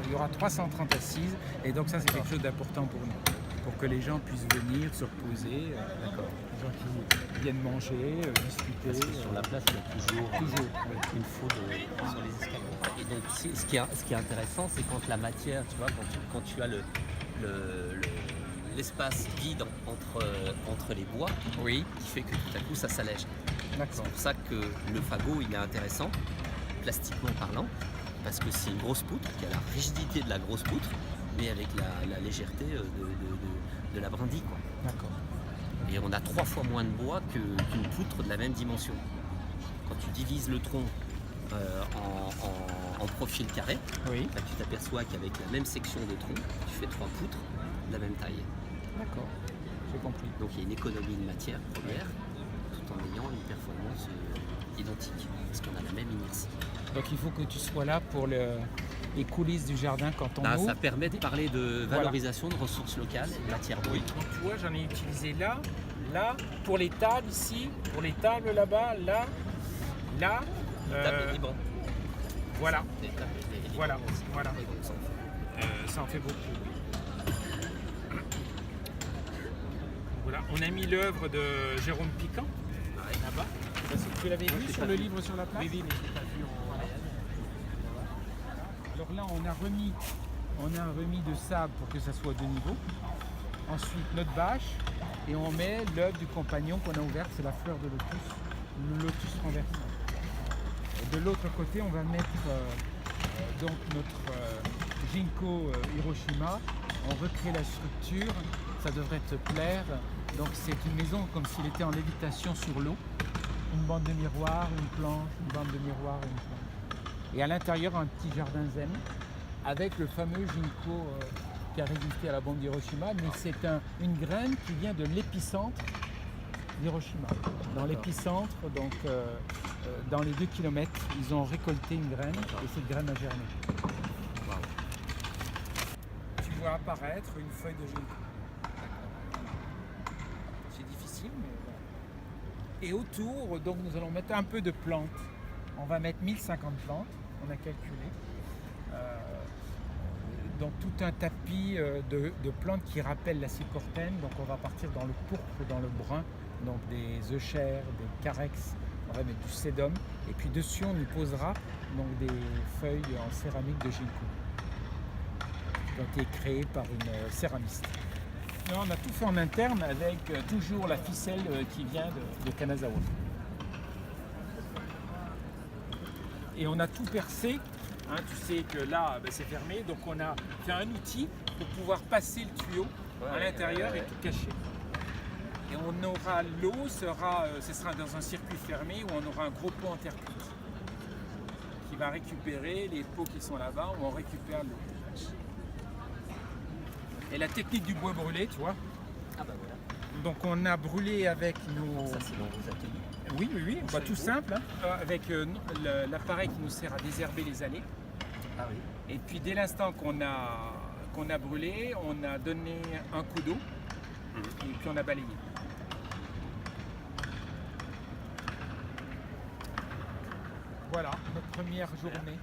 il y aura 330 assises et donc ça c'est quelque chose d'important pour nous, pour que les gens puissent venir se reposer, les gens qui viennent manger, discuter. Parce que sur la place, il y a toujours une foule sur les escaliers. Et donc, ce qui est intéressant, c'est quand la matière, tu vois, quand tu as l'espace vide entre les bois, Oui, qui fait que tout à coup, ça s'allège. d'accord. C'est pour ça que le fagot, il est intéressant, plastiquement parlant, parce que c'est une grosse poutre, qui a la rigidité de la grosse poutre, mais avec la légèreté de la brindille, quoi. D'accord. Et on a 3 fois moins de bois qu'une poutre de la même dimension. Quand tu divises le tronc en profil carré, Oui, là, tu t'aperçois qu'avec la même section de tronc, tu fais 3 poutres de la même taille. d'accord. J'ai compris. Donc il y a une économie de matière première, tout en ayant une performance identique, parce qu'on a la même inertie. Donc il faut que tu sois là pour les coulisses du jardin quand on Là, ouvre. ça permet de parler de valorisation de ressources locales et de matières brutes. Donc tu vois, j'en ai utilisé là, pour les tables ici, pour les tables là-bas, là. Les tables et les bancs. Voilà, Les tables et les Voilà, bancs aussi. voilà. Et donc, ça en fait. ça en fait beaucoup. Voilà, on a mis l'œuvre de Jérôme Piquant, là-bas. Tu l'avais vu sur le livre sur la place? Oui, mais je l'ai pas vu en réel. Alors là, on a remis de sable pour que ça soit de niveau. Ensuite, notre bâche. Et on met l'œuvre du compagnon qu'on a ouverte, c'est la fleur de lotus, le lotus renversant. Et de l'autre côté, on va mettre donc notre Ginkgo Hiroshima. On recrée la structure, ça devrait te plaire. Donc c'est une maison comme s'il était en lévitation sur l'eau. Une bande de miroir, une planche, une bande de miroir, une planche. Et à l'intérieur, un petit jardin zen avec le fameux ginkgo qui a résisté à la bombe d'Hiroshima. Mais c'est une graine qui vient de l'épicentre d'Hiroshima. Dans l'épicentre, donc dans les 2 kilomètres, ils ont récolté une graine et cette graine a germé. Wow. Tu vois apparaître une feuille de ginkgo. C'est difficile, mais voilà. Et autour, donc nous allons mettre un peu de plantes. On va mettre 1050 plantes, on a calculé. Donc tout un tapis de plantes qui rappellent la cicortène. Donc on va partir dans le pourpre, dans le brun, donc des euchères, des carex, on va mettre du sédum. Et puis dessus on y posera donc des feuilles en céramique de ginkgo qui ont été créées par une céramiste. Non, on a tout fait en interne avec toujours la ficelle qui vient de Kanazawa. Et on a tout percé. Hein, tu sais que là, c'est fermé, donc on a fait un outil pour pouvoir passer le tuyau à l'intérieur et tout cacher. Et on aura l'eau, ce sera dans un circuit fermé où on aura un gros pot en terre cuite qui va récupérer les pots qui sont là-bas, où on récupère l'eau. Et la technique du bois brûlé, tu vois. Ah bah voilà. Donc on a brûlé avec nos... Ça, c'est dans vos ateliers. Oui, bah, tout simple, hein, avec l'appareil qui nous sert à désherber les allées. Ah oui. Et puis dès l'instant qu'on a brûlé, on a donné un coup d'eau et puis on a balayé. Voilà, notre première journée.